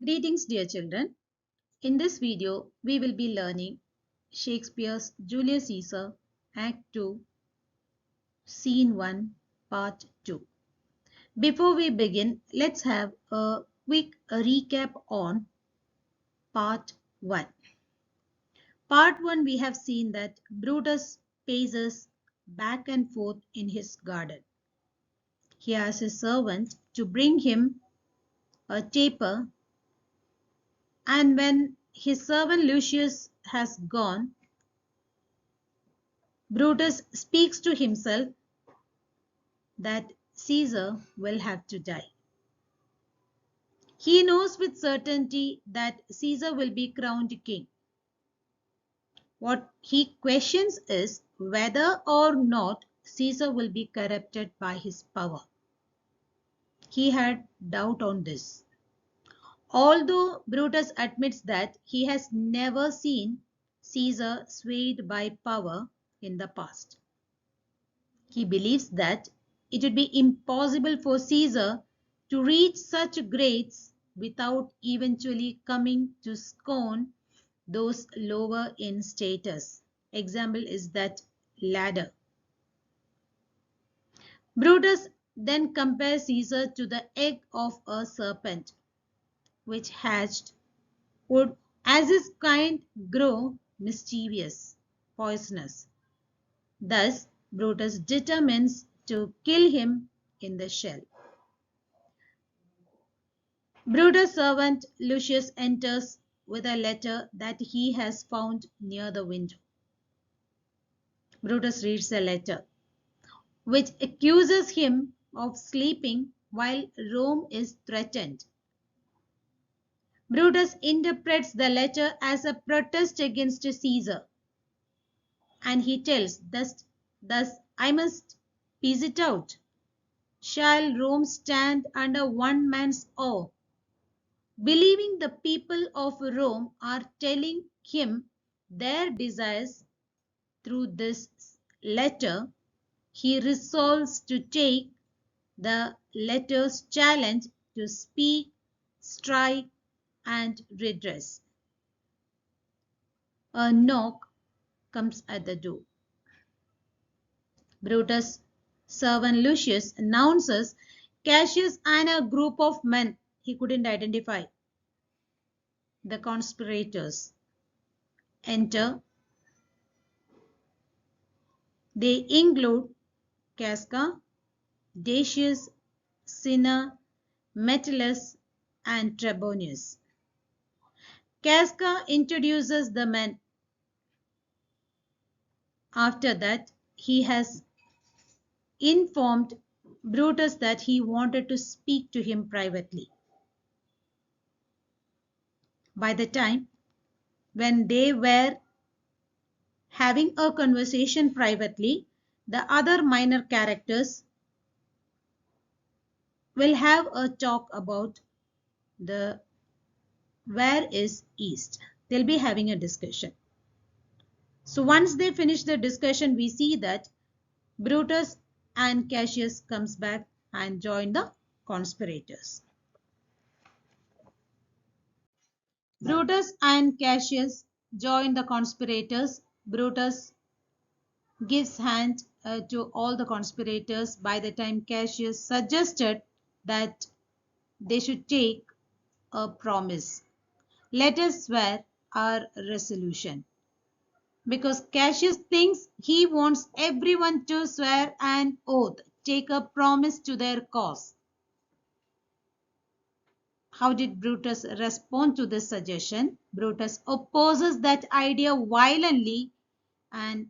Greetings dear children. In this video we will be learning Shakespeare's Julius Caesar Act 2 Scene 1 Part 2. Before we begin, let's have a quick recap on Part 1. Part 1 we have seen that Brutus paces back and forth in his garden. He asks his servant to bring him a taper, and when his servant Lucius has gone, Brutus speaks to himself that Caesar will have to die. He knows with certainty that Caesar will be crowned king. What he questions is whether or not Caesar will be corrupted by his power. He had doubt on this. Although Brutus admits that he has never seen Caesar swayed by power in the past. He believes that it would be impossible for Caesar to reach such grades without eventually coming to scorn those lower in status. Example is that ladder. Brutus then compares Caesar to the egg of a serpent, which hatched would, as his kind, grow mischievous, poisonous. Thus, Brutus determines to kill him in the shell. Brutus' servant Lucius enters with a letter that he has found near the window. Brutus reads the letter, which accuses him of sleeping while Rome is threatened. Brutus interprets the letter as a protest against Caesar, and he tells, thus I must piece it out. Shall Rome stand under one man's awe? Believing the people of Rome are telling him their desires through this letter, he resolves to take the letter's challenge to speak, strike, and redress. A knock comes at the door. Brutus' servant Lucius announces Cassius and a group of men he couldn't identify. The conspirators enter. They include Casca, Decius, Cinna, Metellus, and Trebonius. Casca introduces the men. After that, he has informed Brutus that he wanted to speak to him privately. By the time when they were having a conversation privately, the other minor characters will have a talk about the where is east. They'll be having a discussion. So once they finish the discussion, we see that Brutus and Cassius comes back and join the conspirators. Brutus and Cassius join the conspirators. Brutus gives hand to all the conspirators. By the time Cassius suggested that they should take a promise. Let us swear our resolution. Because Cassius thinks he wants everyone to swear an oath, take a promise to their cause. How did Brutus respond to this suggestion? Brutus opposes that idea violently, and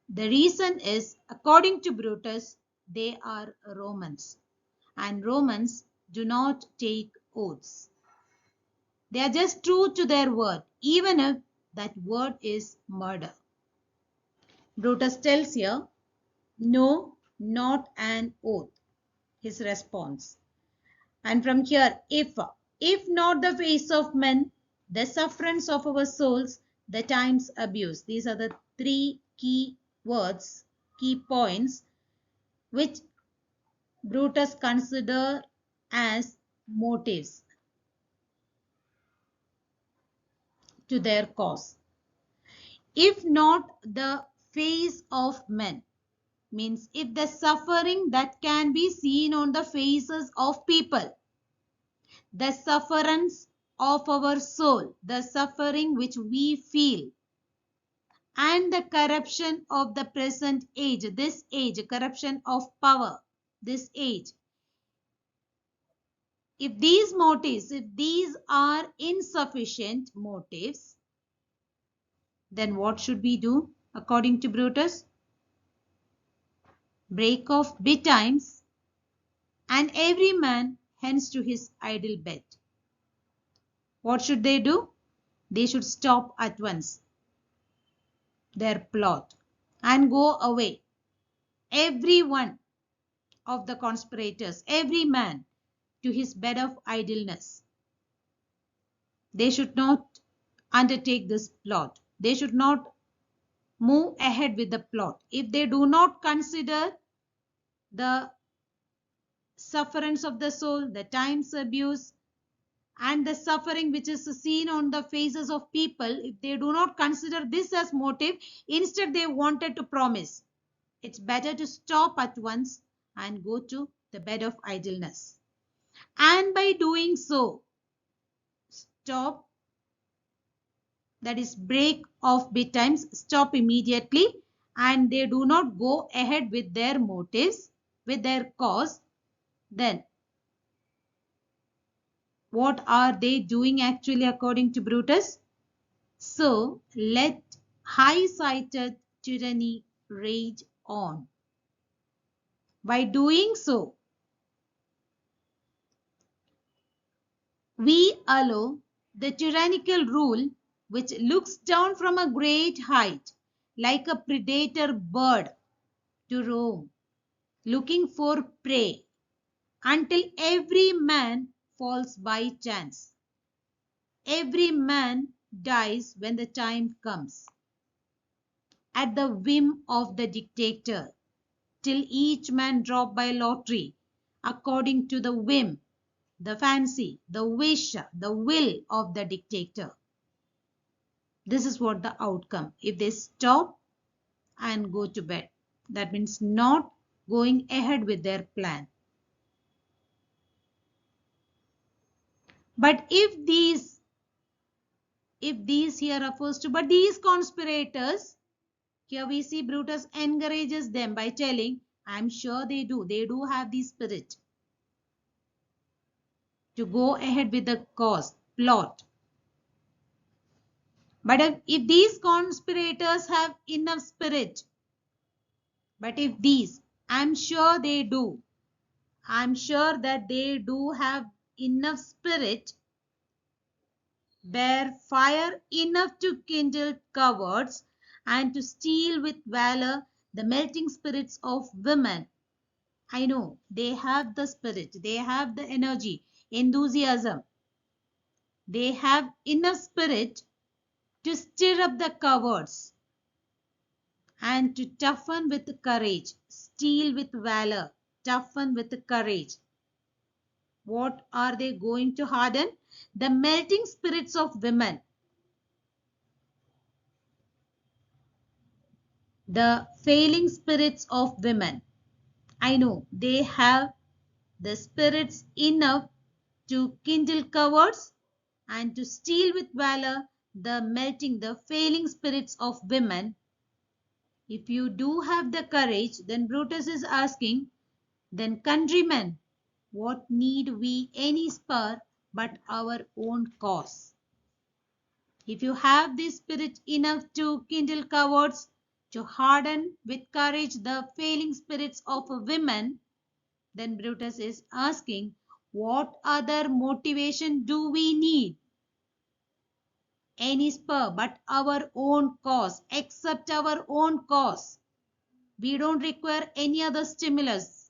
the reason is, according to Brutus, they are Romans, and Romans do not take oaths. They are just true to their word, even if that word is murder. Brutus tells here, no, not an oath, his response. And from here, if not the face of men, the sufferance of our souls, the time's abuse. These are the three key words, key points, which Brutus considered as motives. to their cause. If not the face of men, means if the suffering that can be seen on the faces of people, the sufferance of our soul, the suffering which we feel, and the corruption of the present age, this age, corruption of power, this age. If these motives, if these are insufficient motives, then what should we do according to Brutus? Break off betimes, and every man hence to his idle bed. What should they do? They should stop at once their plot and go away. Every one of the conspirators, every man to his bed of idleness. They should not undertake this plot. They should not move ahead with the plot. If they do not consider the sufferance of the soul, the time's abuse, and the suffering which is seen on the faces of people, if they do not consider this as motive, instead they wanted to promise, it's better to stop at once and go to the bed of idleness. And by doing so, stop, that is break off betimes, stop immediately, and they do not go ahead with their motives, with their cause, then what are they doing actually according to Brutus? So let high-sighted tyranny rage on. By doing so, we allow the tyrannical rule which looks down from a great height like a predator bird to roam, looking for prey, until every man falls by chance. Every man dies when the time comes, at the whim of the dictator, till each man drop by lottery, according to the whim, the fancy, the wish, the will of the dictator. This is what the outcome. If they stop and go to bed, that means not going ahead with their plan. But if these here refers to, but these conspirators, here we see Brutus encourages them by telling, I'm sure they do have the spirit to go ahead with the cause, plot. But if these conspirators have enough spirit, but if these, I'm sure they do, I'm sure that they do have enough spirit, bear fire enough to kindle cowards, and to steal with valor the melting spirits of women. I know they have the spirit, they have the energy, enthusiasm. They have enough spirit to stir up the cowards and to toughen with courage, steel with valor, toughen with courage. What are they going to harden? The melting spirits of women. The failing spirits of women. I know they have the spirits enough to kindle cowards and to steal with valor the melting, the failing spirits of women. If you do have the courage, then Brutus is asking, then countrymen, what need we any spur but our own cause? If you have the spirit enough to kindle cowards, to harden with courage the failing spirits of women, then Brutus is asking, what other motivation do we need? Any spur but our own cause, except our own cause. We don't require any other stimulus.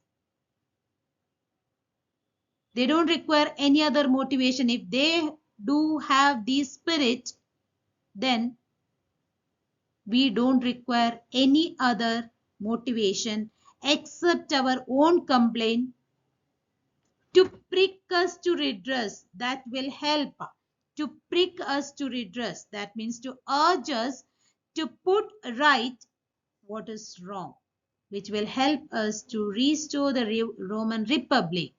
They don't require any other motivation. If they do have the spirit, then we don't require any other motivation except our own complaint to prick us to redress that will help to prick us to redress. That means to urge us to put right what is wrong, which will help us to restore the Roman Republic.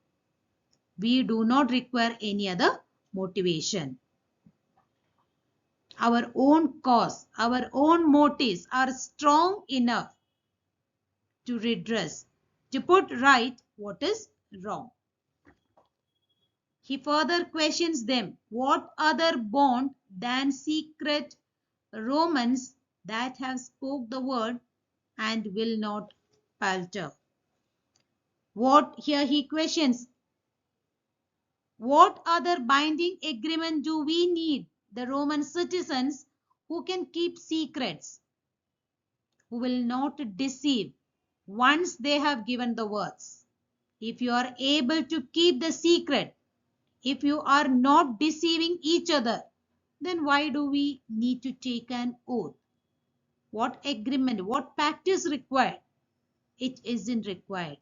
We do not require any other motivation. Our own cause, our own motives are strong enough to redress, to put right what is wrong. He further questions them, what other bond than secret Romans that have spoke the word and will not palter? What here he questions, what other binding agreement do we need, the Roman citizens who can keep secrets, who will not deceive once they have given the words? If you are able to keep the secret, if you are not deceiving each other, then why do we need to take an oath? What agreement, what pact is required? It isn't required.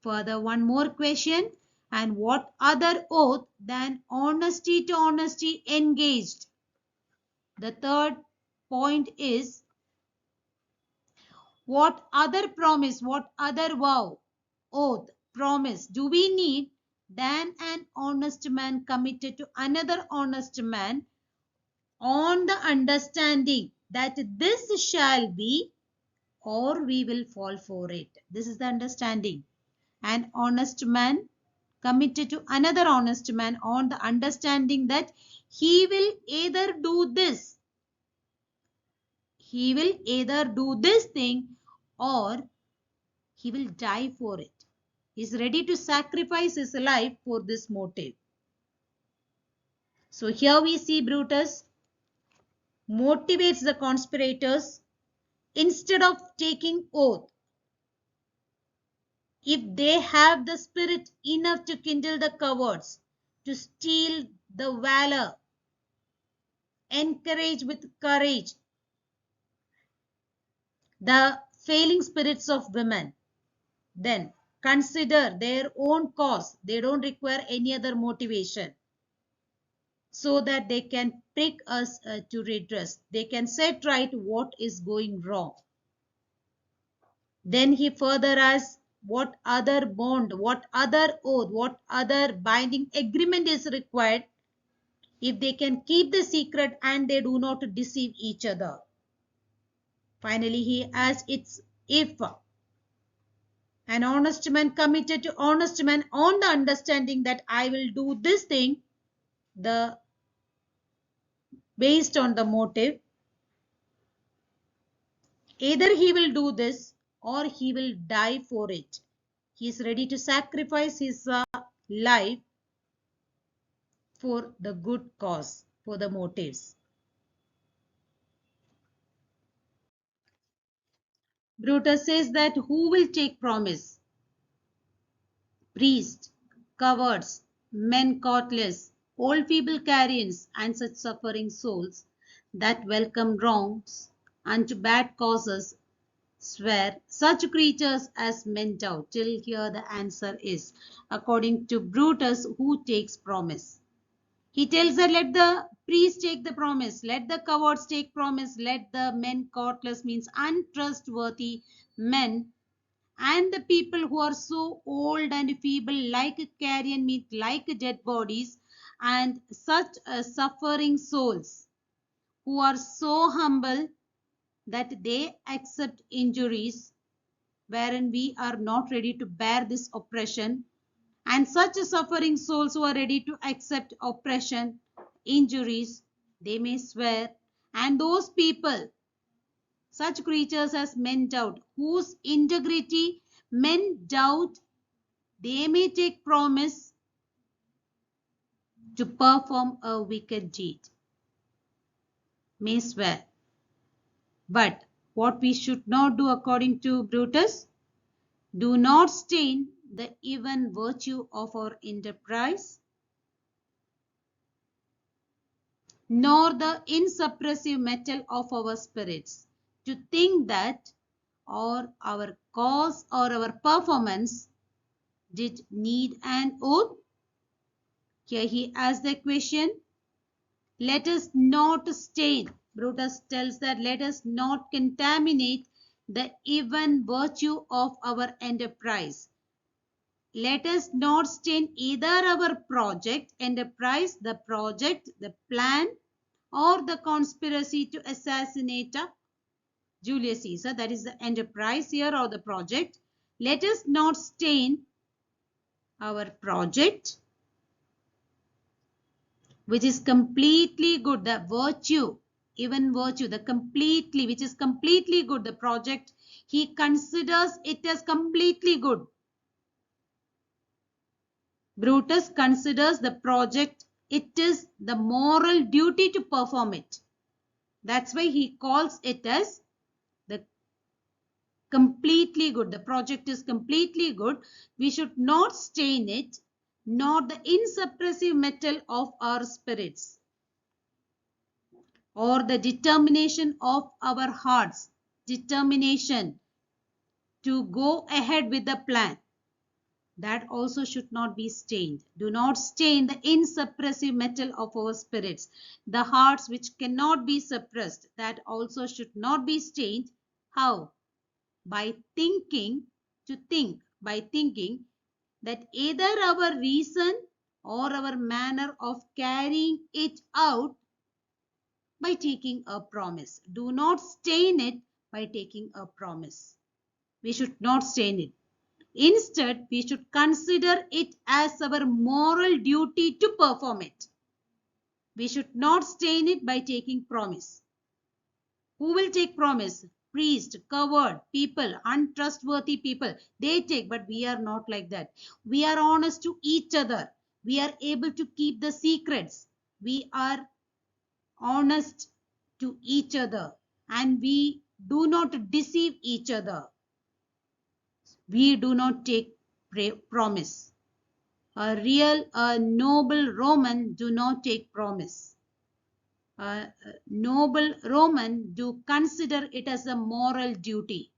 Further, one more question. And what other oath than honesty to honesty engaged? The third point is, what other promise, what other vow, oath, promise do we need than an honest man committed to another honest man on the understanding that this shall be or we will fall for it? This is the understanding. An honest man committed to another honest man on the understanding that he will either do this, thing or he will die for it. He is ready to sacrifice his life for this motive. So here we see Brutus motivates the conspirators instead of taking oath. If they have the spirit enough to kindle the cowards, to steal the valor, encourage with courage the failing spirits of women, then consider their own cause. They don't require any other motivation, so that they can prick us to redress. They can set right what is going wrong. Then he further asks, what other bond, what other oath, what other binding agreement is required if they can keep the secret and they do not deceive each other? Finally, he asks, it's if an honest man committed to honest man on the understanding that I will do this thing, based on the motive, either he will do this or he will die for it. He is ready to sacrifice his life for the good cause, for the motives. Brutus says that who will take promise? Priests, cowards, men courtless, old feeble carrions, and such suffering souls that welcome wrongs unto bad causes swear, such creatures as men doubt. Till here the answer is, according to Brutus, who takes promise? He tells that let the priests take the promise, let the cowards take promise, let the men courtless means untrustworthy men, and the people who are so old and feeble like carrion meat, like dead bodies, and such suffering souls who are so humble that they accept injuries wherein we are not ready to bear this oppression, and such suffering souls who are ready to accept oppression, injuries, they may swear, and those people, such creatures as men doubt, whose integrity men doubt, they may take promise to perform a wicked deed, may swear. But what we should not do according to Brutus, do not stain the even virtue of our enterprise, nor the insuppressive metal of our spirits, to think that or our cause or our performance did need an oath. Here he asks the question, let us not stain. Brutus tells that let us not contaminate the even virtue of our enterprise. Let us not stain either our project, enterprise, the project, the plan, or the conspiracy to assassinate Julius Caesar. That is the enterprise here or the project. Let us not stain our project, which is completely good, the virtue, even virtue, the completely, which is completely good, the project, he considers it as completely good. Brutus considers the project, it is the moral duty to perform it. That's why he calls it as the completely good. The project is completely good. We should not stain it, nor the insuppressive metal of our spirits, or the determination of our hearts, determination to go ahead with the plan. That also should not be stained. Do not stain the insuppressive metal of our spirits. The hearts which cannot be suppressed, that also should not be stained. How? By thinking that either our reason or our manner of carrying it out by taking a promise. Do not stain it by taking a promise. We should not stain it. Instead, we should consider it as our moral duty to perform it. We should not stain it by taking promise. Who will take promise? Priest, coward, people, untrustworthy people. They take, but we are not like that. We are honest to each other. We are able to keep the secrets. We are honest to each other, and we do not deceive each other. We do not take promise. A noble Roman do not take promise. A noble Roman do consider it as a moral duty.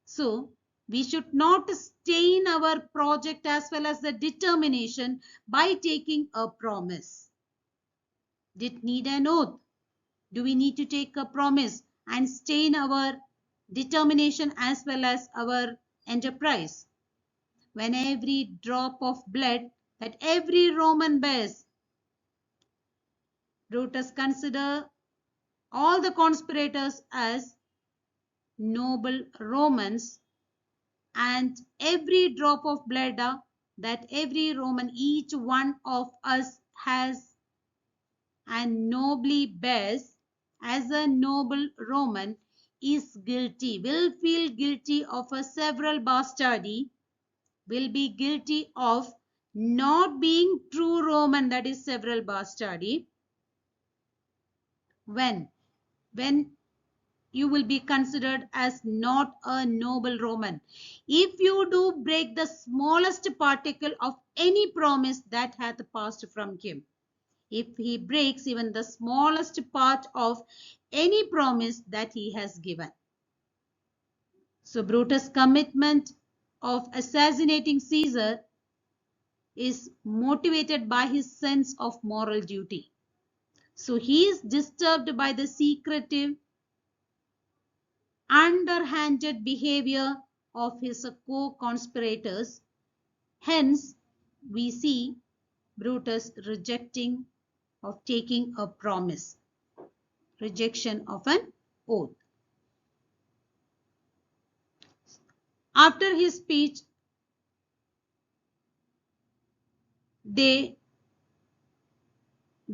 So, we should not stain our project as well as the determination by taking a promise. Did need an oath? Do we need to take a promise and stain our determination as well as our enterprise? When every drop of blood that every Roman bears, Brutus considers all the conspirators as noble Romans, and every drop of blood that every Roman, each one of us has and nobly bears as a noble Roman, is guilty, will feel guilty of a several bastardy, will be guilty of not being true Roman, that is several bastardy. When you will be considered as not a noble Roman. If you do break the smallest particle of any promise that hath passed from him. If he breaks even the smallest part of any promise that he has given. So Brutus' commitment of assassinating Caesar is motivated by his sense of moral duty. So he is disturbed by the secretive, underhanded behavior of his co-conspirators. Hence, we see Brutus rejecting of taking a promise, rejection of an oath. After his speech, they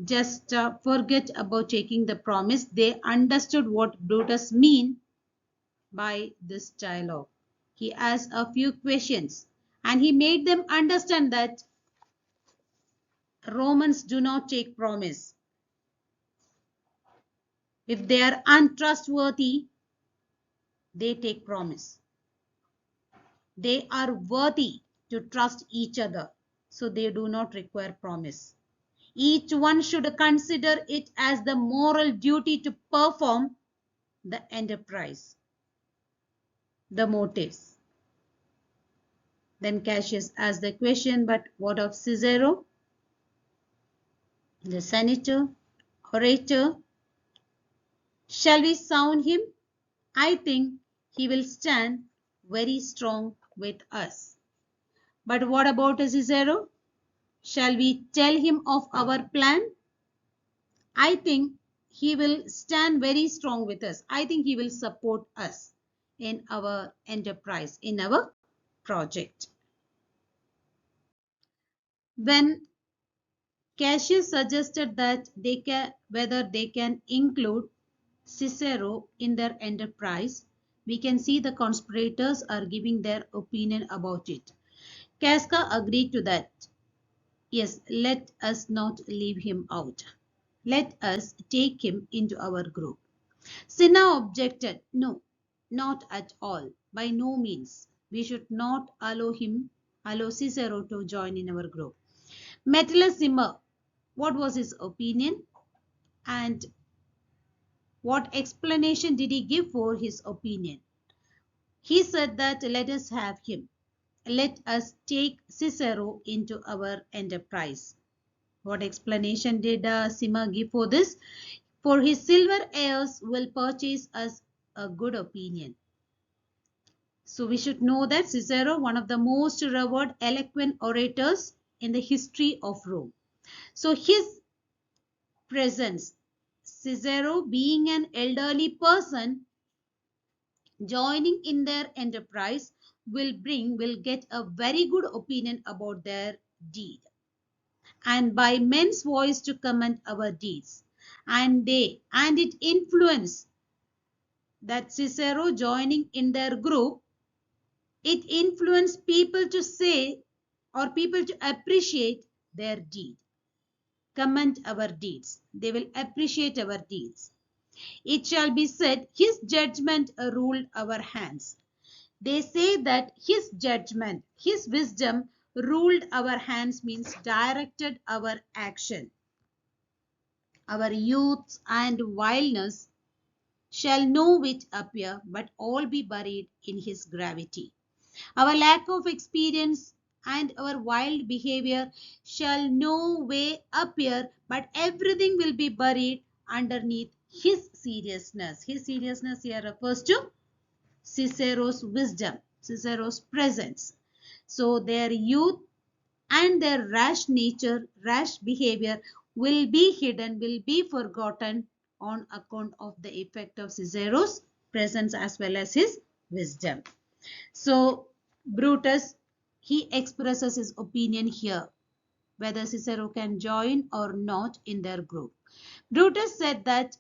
just forget about taking the promise. They understood what Brutus mean by this dialogue. He asked a few questions and he made them understand that Romans do not take promise. If they are untrustworthy, they take promise. They are worthy to trust each other, so they do not require promise. Each one should consider it as the moral duty to perform the enterprise. The motives. Then Cassius asked the question, but what of Cicero, the senator orator. Shall we sound him? I think he will stand very strong with us. But what about Cicero? Shall we tell him of our plan? I think he will stand very strong with us. I think he will support us in our enterprise, in our project. When Cassius suggested that whether they can include Cicero in their enterprise, we can see the conspirators are giving their opinion about it. Casca agreed to that. Yes, let us not leave him out. Let us take him into our group. Cinna objected, no, not at all, by no means. We should not allow Cicero to join in our group. Metellus Zimmer, what was his opinion and what explanation did he give for his opinion? He said that let us have him. Let us take Cicero into our enterprise. What explanation did Zimmer give for this? For his silver heirs will purchase us a good opinion. So we should know that Cicero, one of the most revered eloquent orators in the history of Rome. So his presence, Cicero being an elderly person joining in their enterprise will get a very good opinion about their deed. And by men's voice to comment our deeds. And it influence that Cicero joining in their group, it influenced people to say or people to appreciate their deed. Comment our deeds. They will appreciate our deeds. It shall be said, his judgment ruled our hands. They say that his judgment, his wisdom ruled our hands means directed our action. Our youth and wildness shall no whit appear, but all be buried in his gravity. Our lack of experience and our wild behavior shall no way appear, but everything will be buried underneath his seriousness. His seriousness here refers to Cicero's wisdom, Cicero's presence. So their youth and their rash nature, rash behavior will be hidden, will be forgotten on account of the effect of Cicero's presence as well as his wisdom. So Brutus, he expresses his opinion here, whether Cicero can join or not in their group. Brutus said that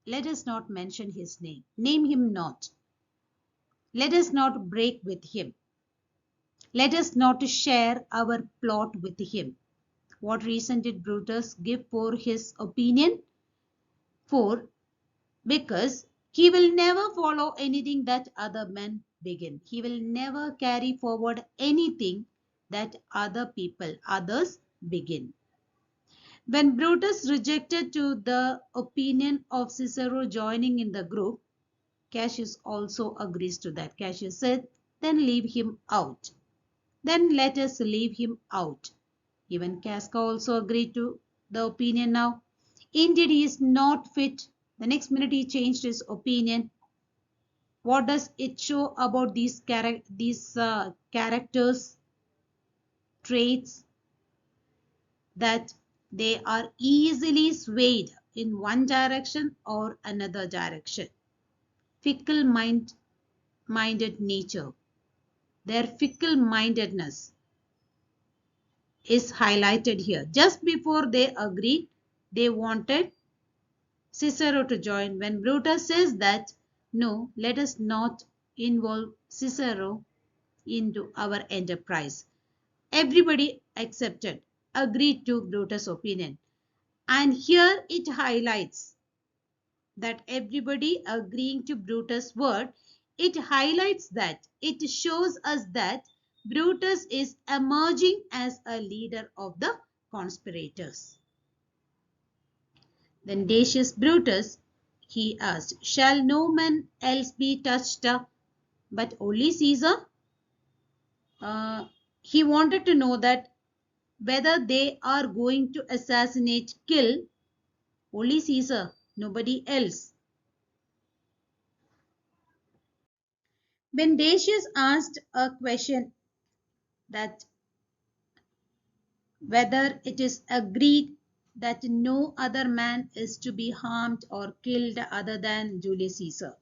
let us not mention his name. Name him not. Let us not break with him. Let us not share our plot with him. What reason did Brutus give for his opinion? Because he will never follow anything that other men begin. He will never carry forward anything that others begin. When Brutus rejected to the opinion of Cicero joining in the group, Cassius also agrees to that. Cassius said, then leave him out. Then let us leave him out. Even Casca also agreed to the opinion now. Indeed, he is not fit. The next minute he changed his opinion. What does it show about these characters, traits? That they are easily swayed in one direction or another direction. Fickle-minded nature. Their fickle-mindedness is highlighted here. Just before they agreed, they wanted Cicero to join. When Brutus says that, no, let us not involve Cicero into our enterprise. Everybody accepted, agreed to Brutus' opinion. And here it highlights that everybody agreeing to Brutus' word, it highlights that, it shows us that Brutus is emerging as a leader of the conspirators. Then Decius Brutus, he asked, shall no man else be touched but only Caesar? He wanted to know that whether they are going to assassinate, kill Only Caesar, nobody else. When Decius asked a question that whether it is agreed that no other man is to be harmed or killed other than Julius Caesar,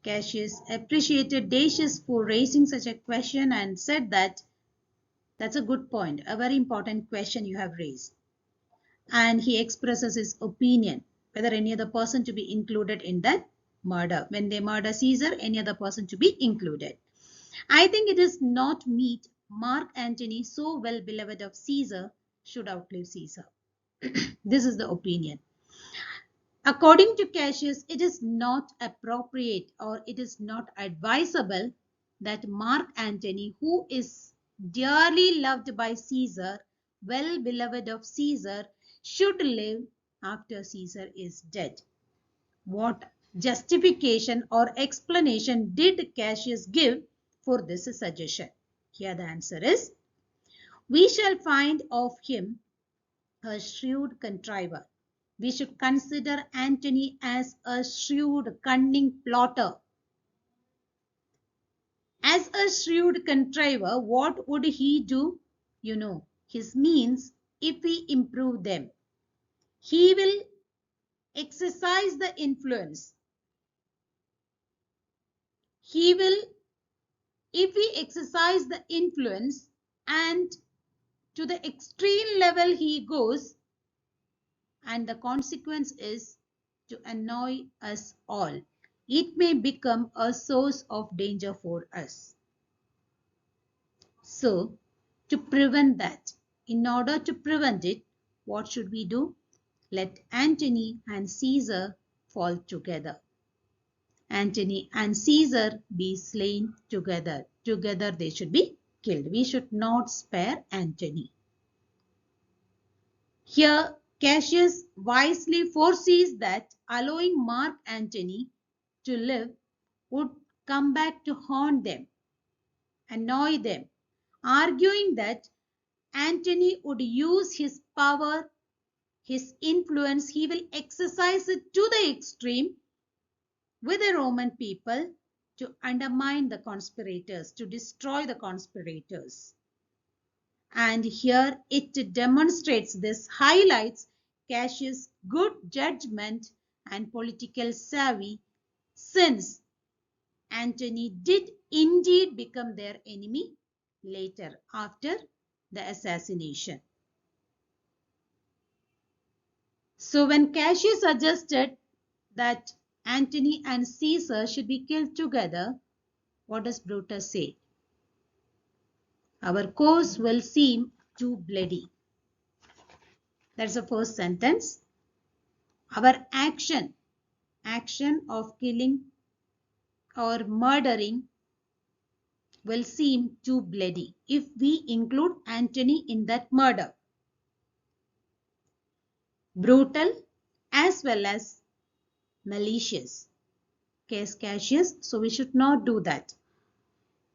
Cassius appreciated Decius for raising such a question and said that that's a good point, a very important question you have raised. And he expresses his opinion whether any other person to be included in that murder. When they murder Caesar, any other person to be included. I think it is not meet Mark Antony, so well beloved of Caesar, should outlive Caesar. This is the opinion. According to Cassius, it is not appropriate or it is not advisable that Mark Antony, who is dearly loved by Caesar, well beloved of Caesar, should live after Caesar is dead. What justification or explanation did Cassius give for this suggestion? Here the answer is, we shall find of him a shrewd contriver. We should consider Antony as a shrewd, cunning plotter. As a shrewd contriver, what would he do? You know, his means, if we improve them, he will exercise the influence. He will, if we exercise the influence and to the extreme level he goes, and the consequence is to annoy us all. It may become a source of danger for us. So, to prevent that, in order to prevent it, what should we do? Let Antony and Caesar fall together. Antony and Caesar be slain together. Together they should be killed. We should not spare Antony. Here, Cassius wisely foresees that allowing Mark Antony to live would come back to haunt them, annoy them, arguing that Antony would use his power, his influence, he will exercise it to the extreme with the Roman people to undermine the conspirators, to destroy the conspirators. And here it demonstrates, this highlights Cassius' good judgment and political savvy, since Antony did indeed become their enemy later after the assassination. So when Cassius suggested that Antony and Caesar should be killed together, what does Brutus say? Our course will seem too bloody. That's the first sentence. Our action of killing or murdering will seem too bloody if we include Antony in that murder. Brutal as well as malicious. Case Cassius, so we should not do that.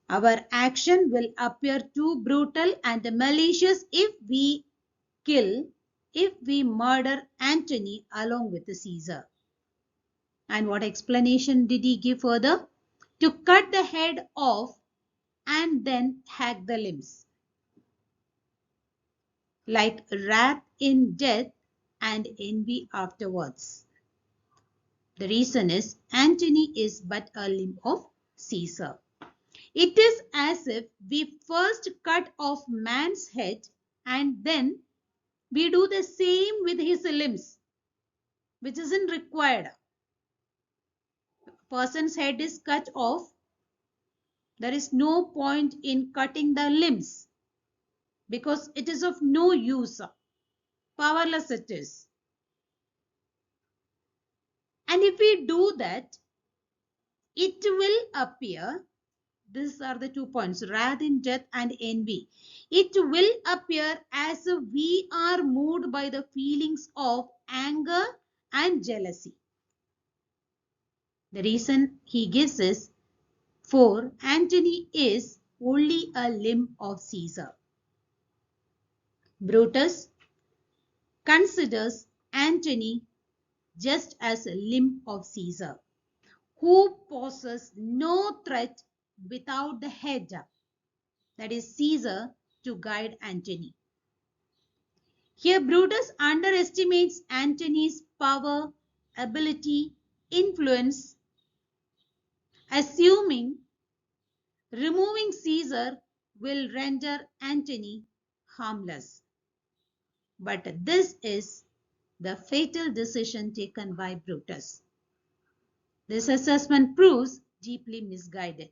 Our action will appear too brutal and malicious if we murder Antony along with Caesar. And what explanation did he give further? To cut the head off and then hack the limbs. Like wrath in death and envy afterwards. The reason is Antony is but a limb of Caesar. It is as if we first cut off man's head and then we do the same with his limbs, which isn't required. Person's head is cut off. There is no point in cutting the limbs because it is of no use. Powerless it is. And if we do that, it will appear, these are the 2 points, wrath in death and envy. It will appear as if we are moved by the feelings of anger and jealousy. The reason he gives is, for Antony is only a limb of Caesar. Brutus considers Antony just as a limb of Caesar, who poses no threat without the head, that is Caesar, to guide Antony. Here Brutus underestimates Antony's power, ability, influence, assuming removing Caesar will render Antony harmless. But this is the fatal decision taken by Brutus. This assessment proves deeply misguided.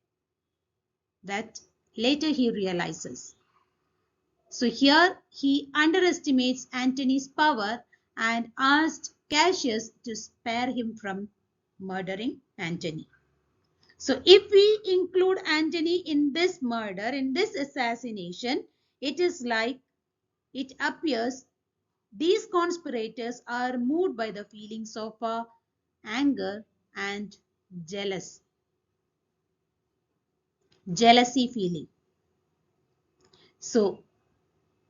That later he realizes. So here he underestimates Antony's power and asked Cassius to spare him from murdering Antony. So if we include Antony in this murder, in this assassination, it is like it appears these conspirators are moved by the feelings of anger and jealousy feeling. So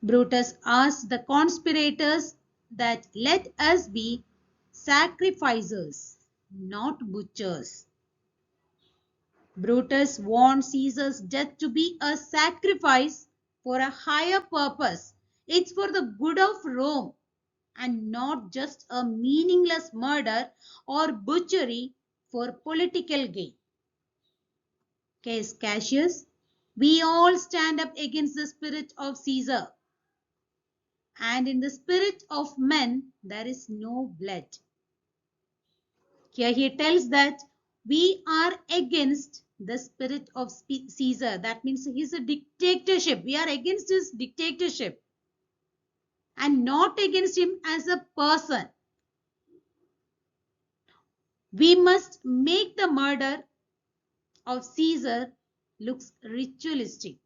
Brutus asked the conspirators that let us be sacrificers, not butchers. Brutus wants Caesar's death to be a sacrifice for a higher purpose. It's for the good of Rome and not just a meaningless murder or butchery for political gain. Case Cassius, we all stand up against the spirit of Caesar. And in the spirit of men, there is no blood. Here he tells that we are against the spirit of Caesar. That means he's a dictatorship. We are against his dictatorship and not against him as a person. We must make the murder of Caesar looks ritualistic.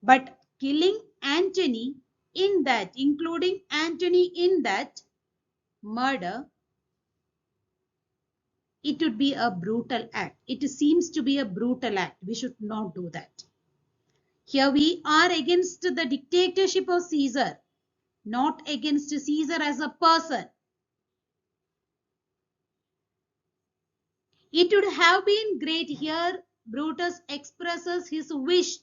But killing Antony in that, including Antony in that murder, it would be a brutal act. It seems to be a brutal act. We should not do that. Here we are against the dictatorship of Caesar, not against Caesar as a person. It would have been great. Here Brutus expresses his wish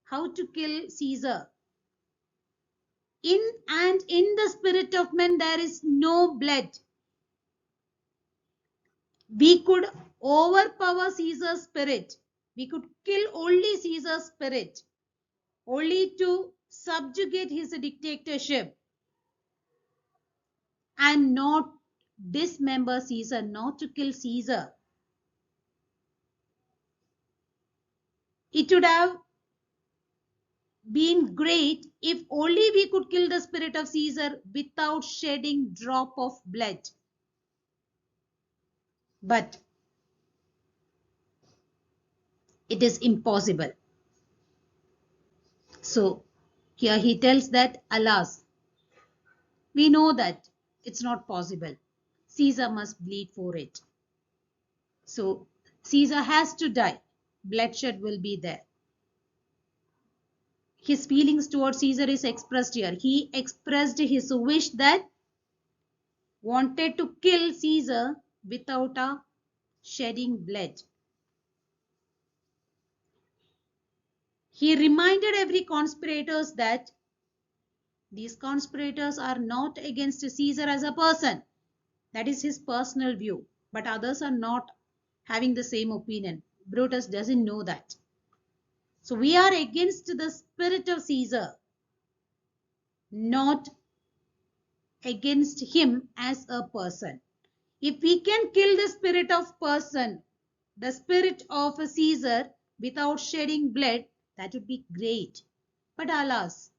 how to kill Caesar. In the spirit of men there is no blood. We could overpower Caesar's spirit. We could kill only Caesar's spirit, only to subjugate his dictatorship and not dismember Caesar, not to kill Caesar. It would have been great if only we could kill the spirit of Caesar without shedding drop of blood. But it is impossible. So here he tells that, alas, we know that it's not possible. Caesar must bleed for it. So Caesar has to die. Bloodshed will be there. His feelings towards Caesar is expressed here. He expressed his wish that wanted to kill Caesar without shedding blood. He reminded every conspirators that these conspirators are not against Caesar as a person. That is his personal view. But others are not having the same opinion. Brutus doesn't know that. So we are against the spirit of Caesar, not against him as a person. If we can kill the spirit of person, the spirit of a Caesar without shedding blood, that would be great. But alas,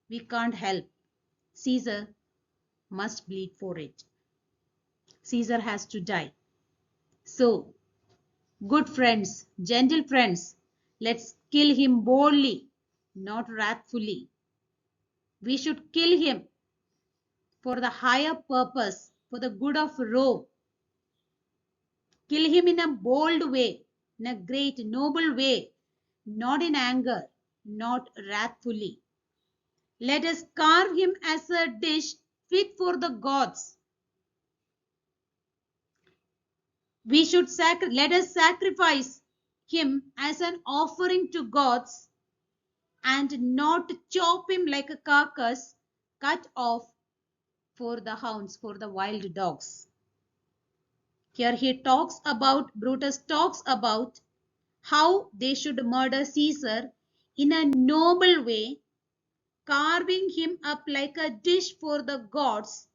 we can't help. Caesar must bleed for it. Caesar has to die. So, good friends, gentle friends, let's kill him boldly, not wrathfully. We should kill him for the higher purpose, for the good of Rome. Kill him in a bold way, in a great, noble way, not in anger, not wrathfully. Let us carve him as a dish fit for the gods. Let us sacrifice him as an offering to gods and not chop him like a carcass cut off for the hounds, for the wild dogs. Here Brutus talks about how they should murder Caesar in a noble way, carving him up like a dish for the gods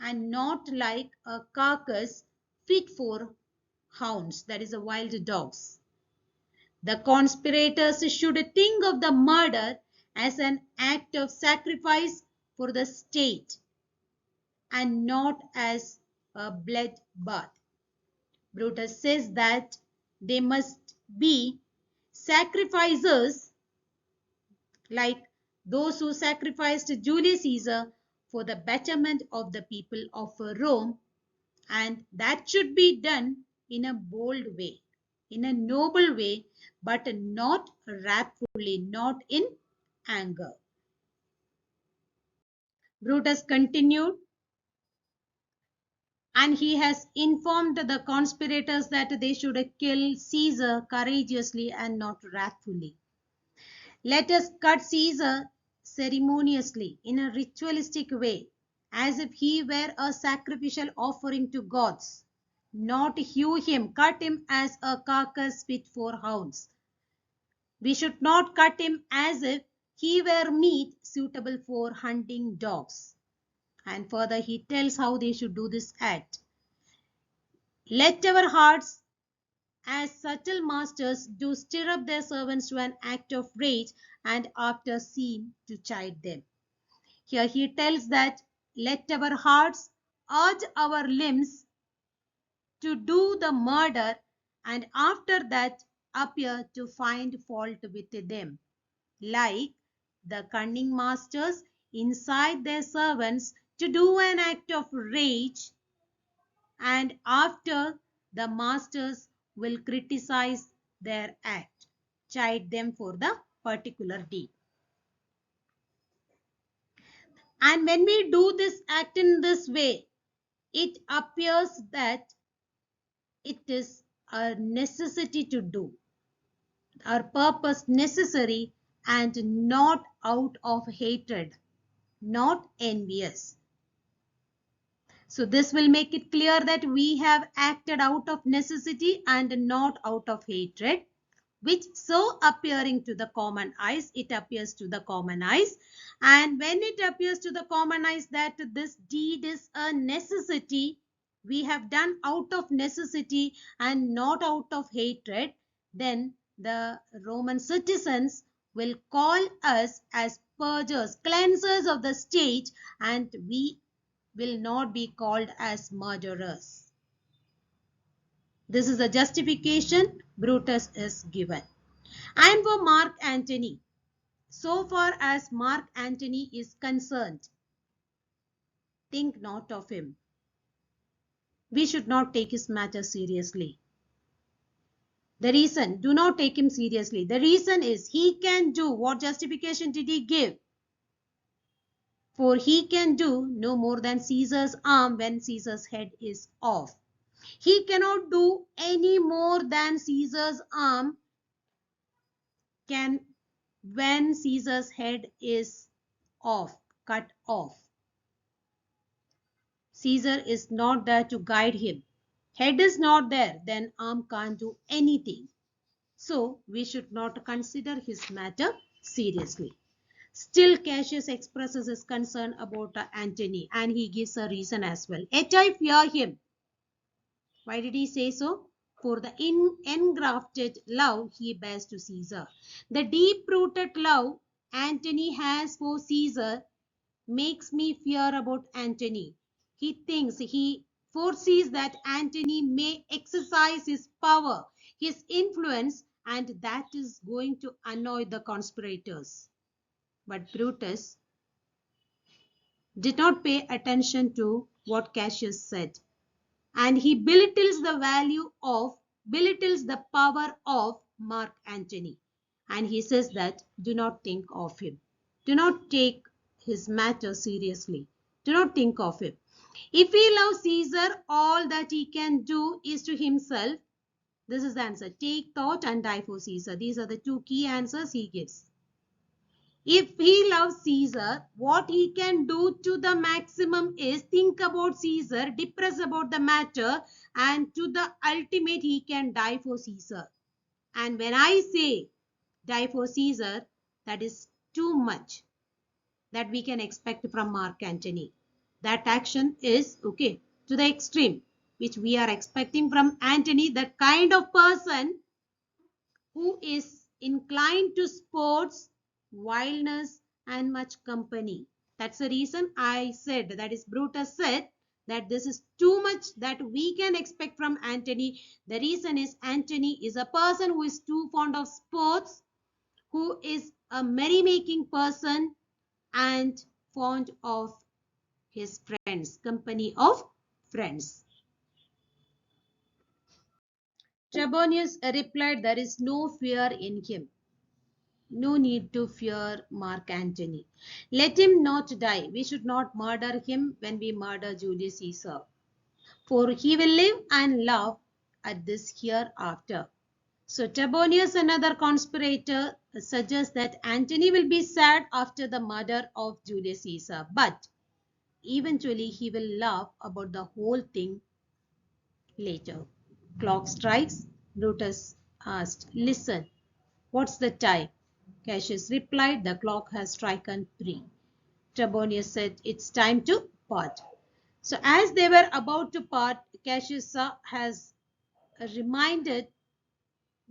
and not like a carcass fit for hounds, that is, wild dogs. The conspirators should think of the murder as an act of sacrifice for the state and not as a bloodbath. Brutus says that they must be sacrificers like those who sacrificed Julius Caesar for the betterment of the people of Rome, and that should be done in a bold way, in a noble way, but not wrathfully, not in anger. Brutus continued, and he has informed the conspirators that they should kill Caesar courageously and not wrathfully. Let us cut Caesar ceremoniously in a ritualistic way, as if he were a sacrificial offering to gods. Not hew him, cut him as a carcass fit for hounds. We should not cut him as if he were meat suitable for hunting dogs. And further, he tells how they should do this act. Let our hearts, as subtle masters, do stir up their servants to an act of rage and after seem to chide them. Here he tells that let our hearts urge our limbs to do the murder and after that appear to find fault with them, like the cunning masters incite their servants to do an act of rage and after the masters will criticize their act, chide them for the particular deed. And when we do this act in this way, it appears that it is a necessity to do, our purpose necessary and not out of hatred, not envious. So this will make it clear that we have acted out of necessity and not out of hatred, which so appearing to the common eyes, it appears to the common eyes. And when it appears to the common eyes that this deed is a necessity, we have done out of necessity and not out of hatred, then the Roman citizens will call us as purgers, cleansers of the state, and we will not be called as murderers. This is the justification Brutus is given. And for Mark Antony, so far as Mark Antony is concerned, think not of him. We should not take his matter seriously. The reason, do not take him seriously. The reason is he can do, what justification did he give? For he can do no more than Caesar's arm when Caesar's head is off. He cannot do any more than Caesar's arm can when Caesar's head is off, cut off. Caesar is not there to guide him. Head is not there, then arm can't do anything. So we should not consider his matter seriously. Still, Cassius expresses his concern about Antony and he gives a reason as well. Yet I fear him. Why did he say so? For the engrafted love he bears to Caesar. The deep-rooted love Antony has for Caesar makes me fear about Antony. He foresees that Antony may exercise his power, his influence, and that is going to annoy the conspirators. But Brutus did not pay attention to what Cassius said. And he belittles the power of Mark Antony. And he says that do not think of him. Do not take his matter seriously. Do not think of him. If he loves Caesar, all that he can do is to himself. This is the answer. Take thought and die for Caesar. These are the two key answers he gives. If he loves Caesar, what he can do to the maximum is think about Caesar, depress about the matter, and to the ultimate he can die for Caesar. And when I say die for Caesar, that is too much that we can expect from Mark Antony. That action is okay to the extreme, which we are expecting from Antony, that kind of person who is inclined to sports, wildness, and much company. That's the reason I said, that is Brutus said, that this is too much that we can expect from Antony. The reason is Antony is a person who is too fond of sports, who is a merrymaking person, and fond of his friends, company of friends. Trebonius replied, there is no fear in him. No need to fear Mark Antony. Let him not die. We should not murder him when we murder Julius Caesar. For he will live and laugh at this hereafter. So Trebonius, another conspirator, suggests that Antony will be sad after the murder of Julius Caesar. But eventually he will laugh about the whole thing later. Clock strikes. Brutus asked, listen, what's the time? Cassius replied, the clock has striken 3. Trebonius said, it's time to part. So as they were about to part, Cassius has reminded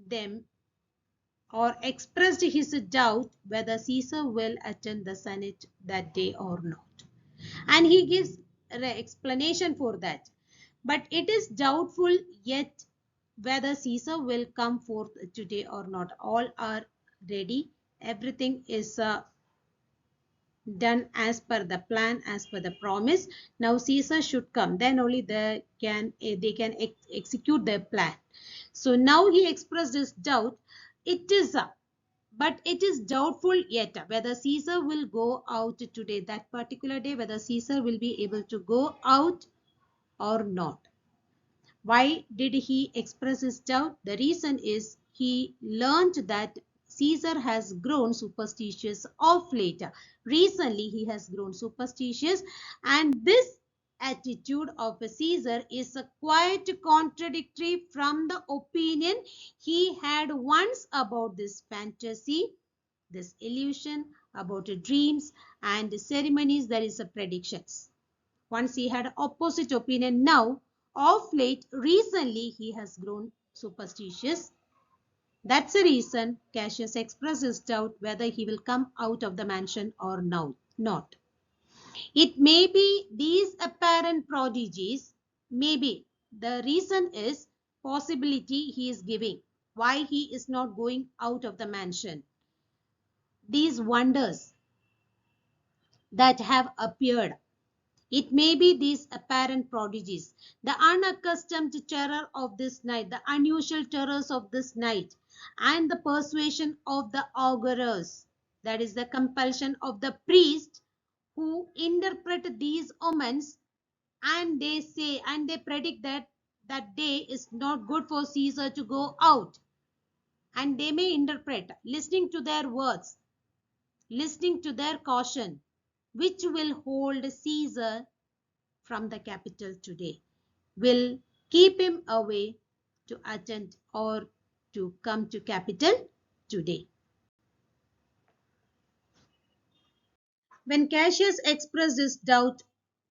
them or expressed his doubt whether Caesar will attend the Senate that day or not. And he gives an explanation for that. But it is doubtful yet whether Caesar will come forth today or not. All are ready. Everything is done as per the plan, as per the promise. Now Caesar should come. Then only they can execute their plan. So now he expressed his doubt. It is but it is doubtful yet whether Caesar will go out today, that particular day, whether Caesar will be able to go out or not. Why did he express his doubt? The reason is he learned that Caesar has grown superstitious of late. Recently, he has grown superstitious, and this attitude of Caesar is quite contradictory from the opinion he had once about this fantasy, this illusion, about dreams and ceremonies. There is a predictions. Once he had opposite opinion. Now, of late, recently, he has grown superstitious. That's the reason Cassius expressed his doubt whether he will come out of the mansion or not. It may be these apparent prodigies, maybe the reason is possibility he is giving, why he is not going out of the mansion. These wonders that have appeared. It may be these apparent prodigies, the unaccustomed terror of this night, the unusual terrors of this night, and the persuasion of the augurers, that is the compulsion of the priest who interpret these omens, and they say and they predict that that day is not good for Caesar to go out. And they may interpret, listening to their words, listening to their caution, which will hold Caesar from the capital today, will keep him away to attend or to come to capital today. When Cassius expressed his doubt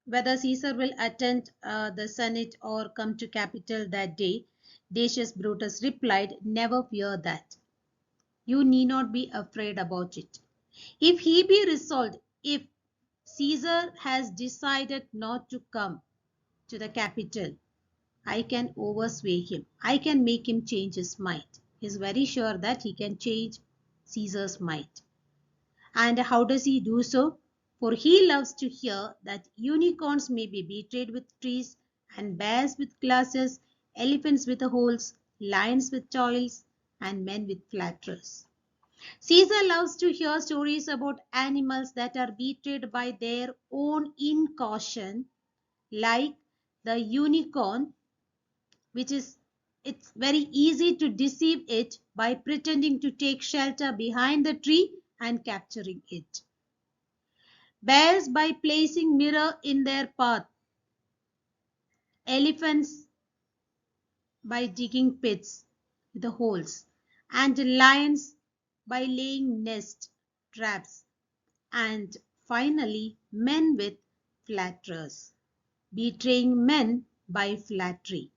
whether Caesar will attend the Senate or come to capital that day, Decius Brutus replied, never fear that. You need not be afraid about it. If he be resolved, if Caesar has decided not to come to the capital, I can oversway him. I can make him change his mind. He is very sure that he can change Caesar's mind. And how does he do so? For he loves to hear that unicorns may be betrayed with trees, and bears with glasses, elephants with holes, lions with toils, and men with flatterers. Caesar loves to hear stories about animals that are betrayed by their own incaution, like the unicorn, which is it's very easy to deceive it by pretending to take shelter behind the tree and capturing it. Bears by placing mirror in their path, elephants by digging pits with the holes, and lions by laying nest traps, and finally men with flatterers, betraying men by flattery.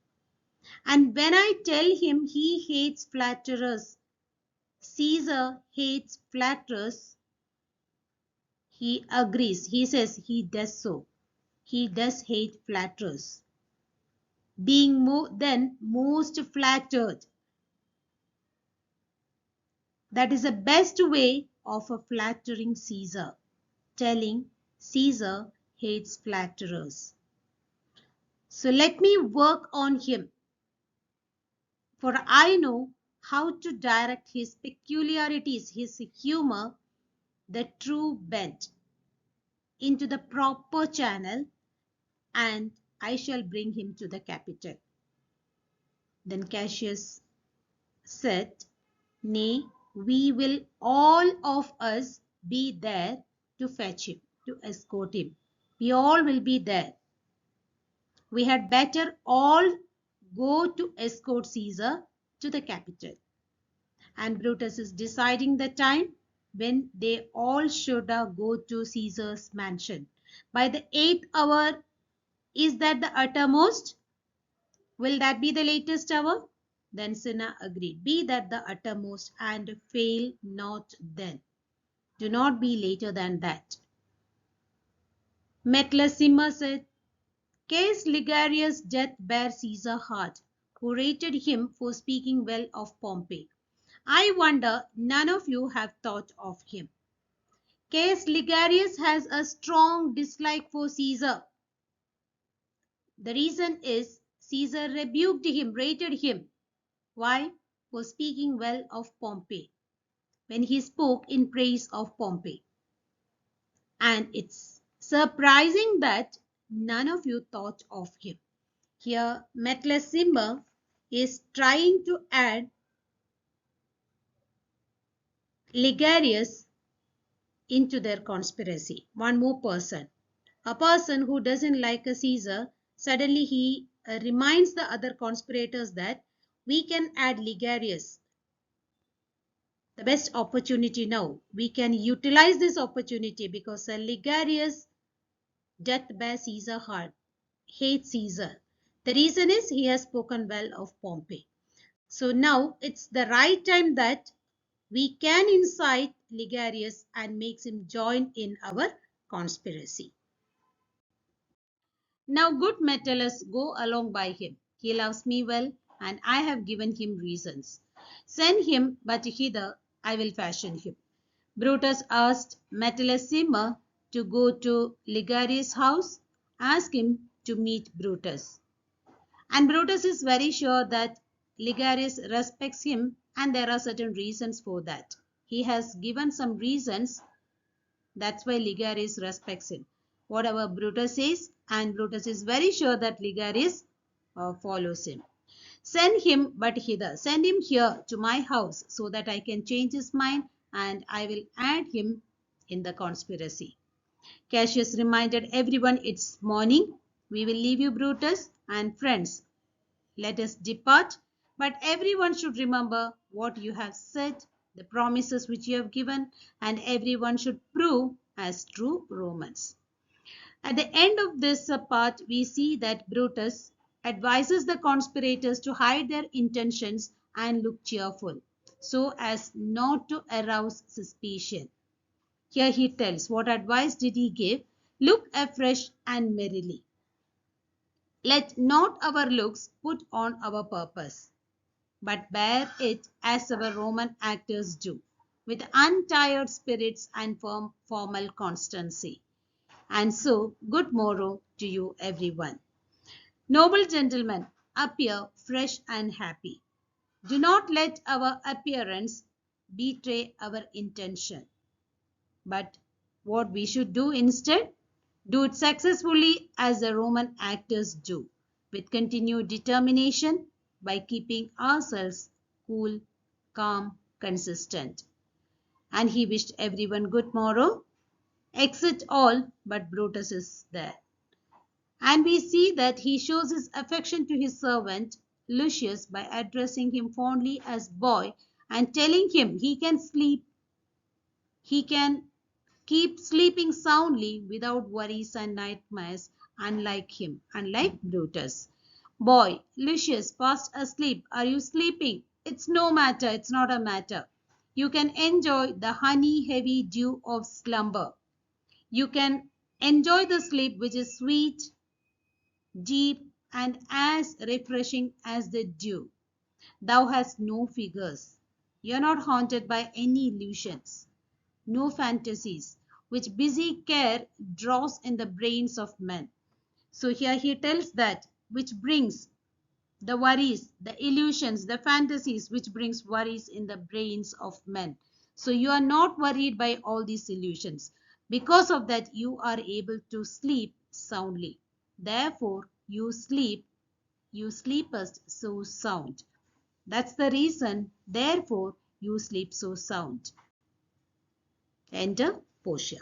And when I tell him he hates flatterers, Caesar hates flatterers, he agrees. He says he does so. He does hate flatterers, being then most flattered. That is the best way of a flattering Caesar, telling Caesar hates flatterers. So let me work on him, for I know how to direct his peculiarities, his humor, the true bent, into the proper channel, and I shall bring him to the capital. Then Cassius said, Nay, we will all of us be there to fetch him, to escort him. We all will be there. We had better all go to escort Caesar to the capital. And Brutus is deciding the time when they all should go to Caesar's mansion. By the 8th hour, is that the uttermost? Will that be the latest hour? Then Cinna agreed. Be that the uttermost, and fail not then. Do not be later than that. Metellus said, Caius Ligarius' death bare Caesar hard, who rated him for speaking well of Pompey. I wonder none of you have thought of him. Caius Ligarius has a strong dislike for Caesar. The reason is Caesar rebuked him, rated him. Why? For speaking well of Pompey, when he spoke in praise of Pompey. And it's surprising that none of you thought of him. Here, Metellus is trying to add Ligarius into their conspiracy. One more person. A person who doesn't like a Caesar, suddenly he reminds the other conspirators that we can add Ligarius. The best opportunity now. We can utilize this opportunity because Ligarius doth bear Caesar hard, hates Caesar. The reason is he has spoken well of Pompey. So now it's the right time that we can incite Ligarius and makes him join in our conspiracy. Now good Metellus, go along by him. He loves me well, and I have given him reasons. Send him, but hither I will fashion him. Brutus asked Metellus to go to Ligarius' house, ask him to meet Brutus. And Brutus is very sure that Ligarius respects him, and there are certain reasons for that. He has given some reasons. That's why Ligarius respects him. Whatever Brutus says, and Brutus is very sure that Ligarius follows him. Send him but hither. Send him here to my house so that I can change his mind and I will add him in the conspiracy. Cassius reminded everyone it's morning. We will leave you, Brutus, and friends. Let us depart, but everyone should remember what you have said, the promises which you have given, and everyone should prove as true Romans. At the end of this part, we see that Brutus advises the conspirators to hide their intentions and look cheerful, so as not to arouse suspicion. Here he tells, what advice did he give? Look afresh and merrily. Let not our looks put on our purpose, but bear it as our Roman actors do, with untired spirits and formal constancy. And so, good morrow to you everyone. Noble gentlemen, appear fresh and happy. Do not let our appearance betray our intention. But what we should do instead? Do it successfully as the Roman actors do, with continued determination by keeping ourselves cool, calm, consistent. And he wished everyone good morrow. Exit all but Brutus is there. And we see that he shows his affection to his servant Lucius by addressing him fondly as boy and telling him he can keep sleeping soundly without worries and nightmares, unlike Brutus. Boy, Lucius, fast asleep. Are you sleeping? It's no matter, it's not a matter. You can enjoy the honey heavy dew of slumber. You can enjoy the sleep which is sweet, deep, and as refreshing as the dew. Thou hast no figures. You are not haunted by any illusions, no fantasies, which busy care draws in the brains of men. So here he tells that which brings the worries, the illusions, the fantasies, which brings worries in the brains of men. So you are not worried by all these illusions. Because of that, you are able to sleep soundly. Therefore, you sleepest so sound. That's the reason, therefore, you sleep so sound. Enter Portia.